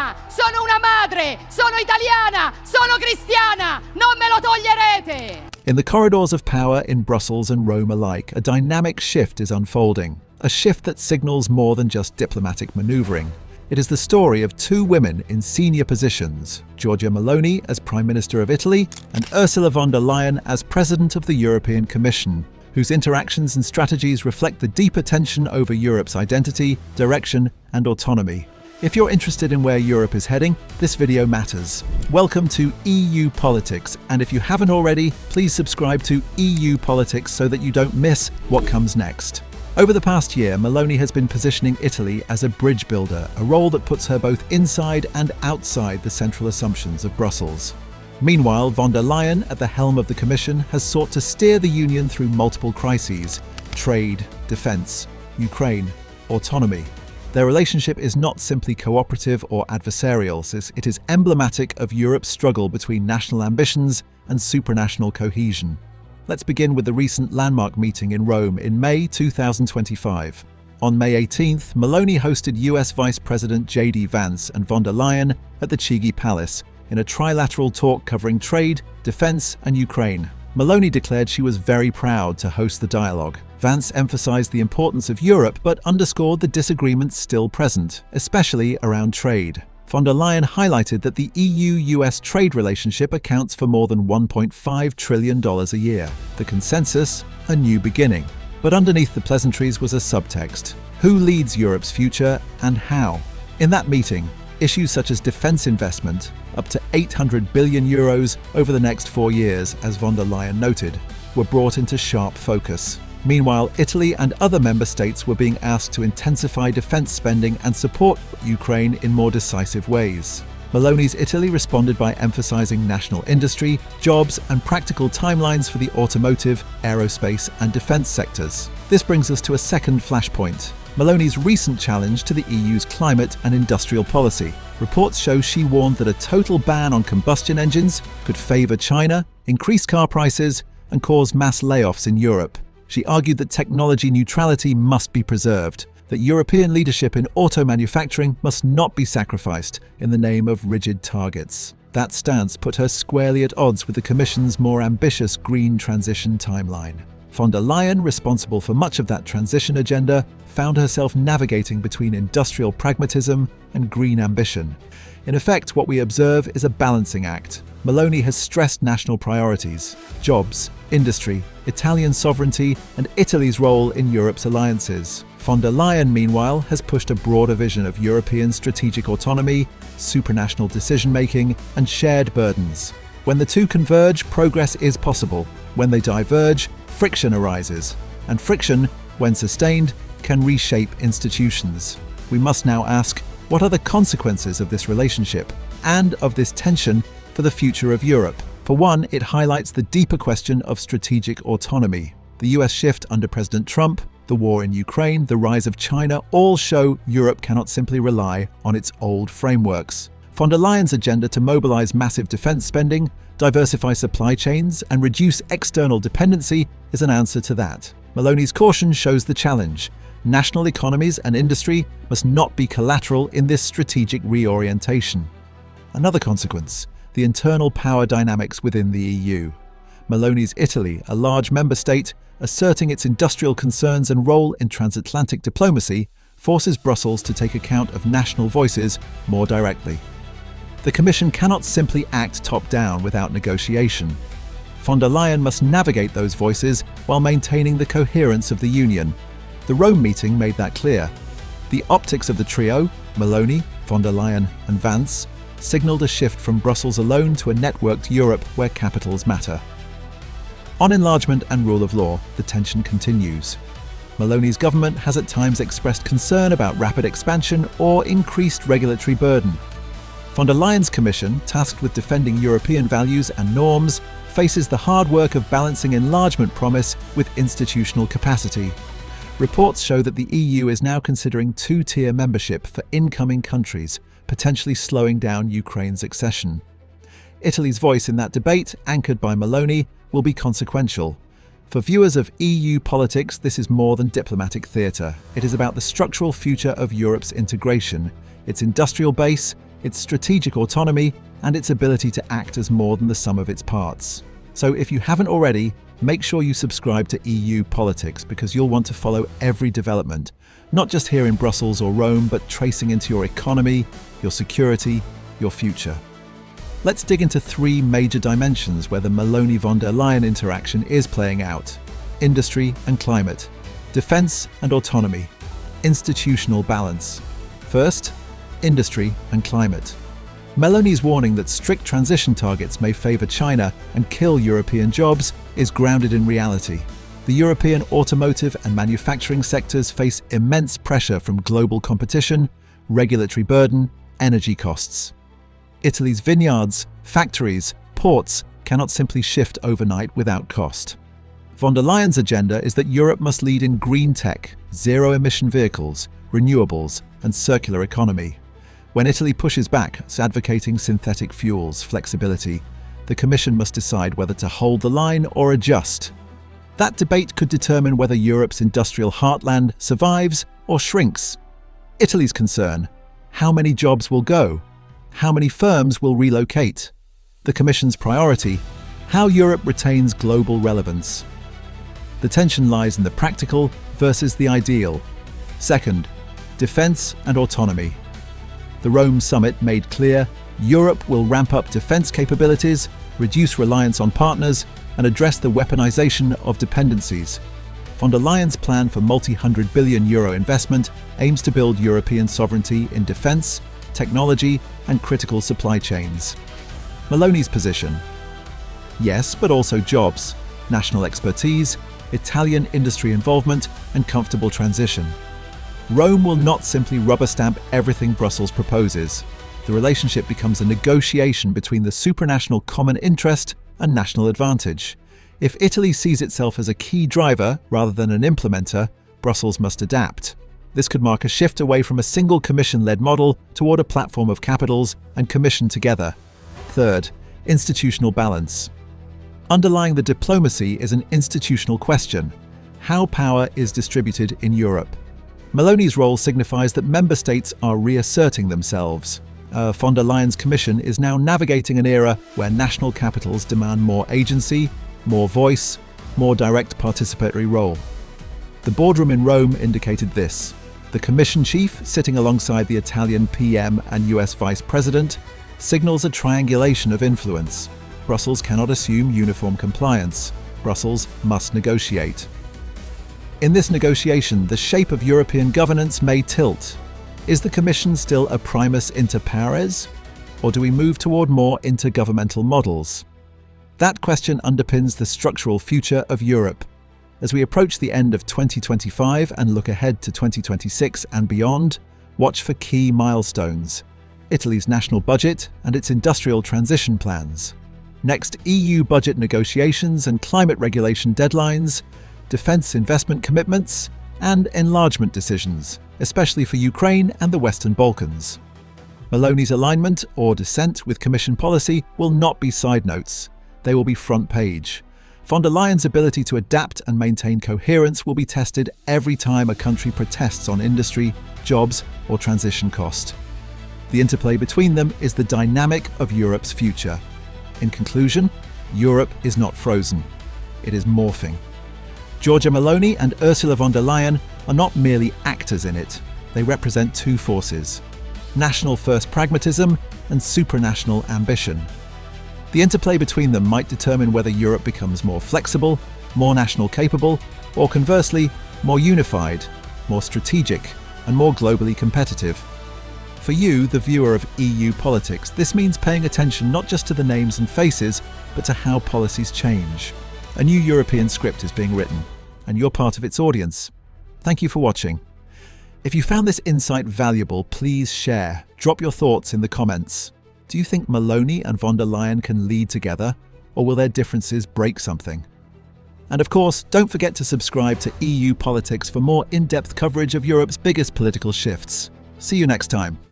donna, sono una madre, sono italiana, sono cristiana, non me lo toglierete! In the corridors of power in Brussels and Rome alike, a dynamic shift is unfolding. A shift that signals more than just diplomatic maneuvering. It is the story of two women in senior positions, Giorgia Meloni as Prime Minister of Italy and Ursula von der Leyen as President of the European Commission, whose interactions and strategies reflect the deeper tension over Europe's identity, direction, and autonomy. If you're interested in where Europe is heading, this video matters. Welcome to EU Politics, and if you haven't already, please subscribe to EU Politics so that you don't miss what comes next. Over the past year, Meloni has been positioning Italy as a bridge builder, a role that puts her both inside and outside the central assumptions of Brussels. Meanwhile, von der Leyen, at the helm of the Commission, has sought to steer the Union through multiple crises: trade, defence, Ukraine, autonomy. Their relationship is not simply cooperative or adversarial, it is emblematic of Europe's struggle between national ambitions and supranational cohesion. Let's begin with the recent landmark meeting in Rome in May 2025. On May 18th, Meloni hosted US Vice President J.D. Vance and von der Leyen at the Chigi Palace in a trilateral talk covering trade, defense, and Ukraine. Meloni declared she was very proud to host the dialogue. Vance emphasized the importance of Europe but underscored the disagreements still present, especially around trade. Von der Leyen highlighted that the EU-US trade relationship accounts for more than $1.5 trillion a year. The consensus? A new beginning. But underneath the pleasantries was a subtext. Who leads Europe's future and how? In that meeting, issues such as defense investment, up to €800 billion over the next 4 years, as von der Leyen noted, were brought into sharp focus. Meanwhile, Italy and other member states were being asked to intensify defense spending and support Ukraine in more decisive ways. Meloni's Italy responded by emphasizing national industry, jobs, and practical timelines for the automotive, aerospace, and defense sectors. This brings us to a second flashpoint: Meloni's recent challenge to the EU's climate and industrial policy. Reports show she warned that a total ban on combustion engines could favor China, increase car prices, and cause mass layoffs in Europe. She argued that technology neutrality must be preserved, that European leadership in auto manufacturing must not be sacrificed in the name of rigid targets. That stance put her squarely at odds with the Commission's more ambitious green transition timeline. Von der Leyen, responsible for much of that transition agenda, found herself navigating between industrial pragmatism and green ambition. In effect, what we observe is a balancing act. Meloni has stressed national priorities: jobs, industry, Italian sovereignty, and Italy's role in Europe's alliances. Von der Leyen, meanwhile, has pushed a broader vision of European strategic autonomy, supranational decision-making, and shared burdens. When the two converge, progress is possible. When they diverge, friction arises. And friction, when sustained, can reshape institutions. We must now ask, what are the consequences of this relationship and of this tension for the future of Europe? For one, it highlights the deeper question of strategic autonomy. The US shift under President Trump, the war in Ukraine, the rise of China all show Europe cannot simply rely on its old frameworks. Von der Leyen's agenda to mobilize massive defense spending, diversify supply chains, and reduce external dependency is an answer to that. Meloni's caution shows the challenge. National economies and industry must not be collateral in this strategic reorientation. Another consequence: the internal power dynamics within the EU. Meloni's Italy, a large member state, asserting its industrial concerns and role in transatlantic diplomacy, forces Brussels to take account of national voices more directly. The Commission cannot simply act top-down without negotiation. Von der Leyen must navigate those voices while maintaining the coherence of the Union. The Rome meeting made that clear. The optics of the trio, Meloni, von der Leyen, and Vance, signalled a shift from Brussels alone to a networked Europe where capitals matter. On enlargement and rule of law, the tension continues. Meloni's government has at times expressed concern about rapid expansion or increased regulatory burden. Von der Leyen's Commission, tasked with defending European values and norms, faces the hard work of balancing enlargement promise with institutional capacity. Reports show that the EU is now considering two-tier membership for incoming countries, potentially slowing down Ukraine's accession. Italy's voice in that debate, anchored by Meloni, will be consequential. For viewers of EU politics, this is more than diplomatic theatre. It is about the structural future of Europe's integration, its industrial base, its strategic autonomy, and its ability to act as more than the sum of its parts. So if you haven't already, make sure you subscribe to EU Politics, because you'll want to follow every development, not just here in Brussels or Rome, but tracing into your economy, your security, your future. Let's dig into three major dimensions where the Meloni-von der Leyen interaction is playing out: industry and climate, defense and autonomy, institutional balance. First, industry and climate. Meloni's warning that strict transition targets may favor China and kill European jobs is grounded in reality. The European automotive and manufacturing sectors face immense pressure from global competition, regulatory burden, energy costs. Italy's vineyards, factories, ports cannot simply shift overnight without cost. Von der Leyen's agenda is that Europe must lead in green tech, zero-emission vehicles, renewables, and circular economy. When Italy pushes back, advocating synthetic fuels, flexibility, the Commission must decide whether to hold the line or adjust. That debate could determine whether Europe's industrial heartland survives or shrinks. Italy's concern: how many jobs will go? How many firms will relocate? The Commission's priority: how Europe retains global relevance. The tension lies in the practical versus the ideal. Second, defense and autonomy. The Rome summit made clear Europe will ramp up defense capabilities, reduce reliance on partners, and address the weaponization of dependencies. Von der Leyen's plan for multi-hundred billion euro investment aims to build European sovereignty in defense, technology, and critical supply chains. Meloni's position: yes, but also jobs, national expertise, Italian industry involvement, and comfortable transition. Rome will not simply rubber stamp everything Brussels proposes. The relationship becomes a negotiation between the supranational common interest and national advantage. If Italy sees itself as a key driver rather than an implementer, Brussels must adapt. This could mark a shift away from a single Commission-led model toward a platform of capitals and Commission together. Third, institutional balance. Underlying the diplomacy is an institutional question: how power is distributed in Europe. Meloni's role signifies that member states are reasserting themselves. Von der Leyen's Commission is now navigating an era where national capitals demand more agency, more voice, more direct participatory role. The boardroom in Rome indicated this. The Commission chief, sitting alongside the Italian PM and US Vice President, signals a triangulation of influence. Brussels cannot assume uniform compliance. Brussels must negotiate. In this negotiation, the shape of European governance may tilt. Is the Commission still a primus inter pares? Or do we move toward more intergovernmental models? That question underpins the structural future of Europe. As we approach the end of 2025 and look ahead to 2026 and beyond, watch for key milestones: Italy's national budget and its industrial transition plans. Next, EU budget negotiations and climate regulation deadlines, defense investment commitments, and enlargement decisions, especially for Ukraine and the Western Balkans. Meloni's alignment or dissent with Commission policy will not be side notes. They will be front page. Von der Leyen's ability to adapt and maintain coherence will be tested every time a country protests on industry, jobs, or transition cost. The interplay between them is the dynamic of Europe's future. In conclusion, Europe is not frozen. It is morphing. Giorgia Meloni and Ursula von der Leyen are not merely actors in it. They represent two forces: national first pragmatism and supranational ambition. The interplay between them might determine whether Europe becomes more flexible, more national capable, or conversely, more unified, more strategic, and more globally competitive. For you, the viewer of EU politics, this means paying attention not just to the names and faces, but to how policies change. A new European script is being written, and you're part of its audience. Thank you for watching. If you found this insight valuable, please share. Drop your thoughts in the comments. Do you think Meloni and von der Leyen can lead together, or will their differences break something? And of course, don't forget to subscribe to EU Politics for more in-depth coverage of Europe's biggest political shifts. See you next time.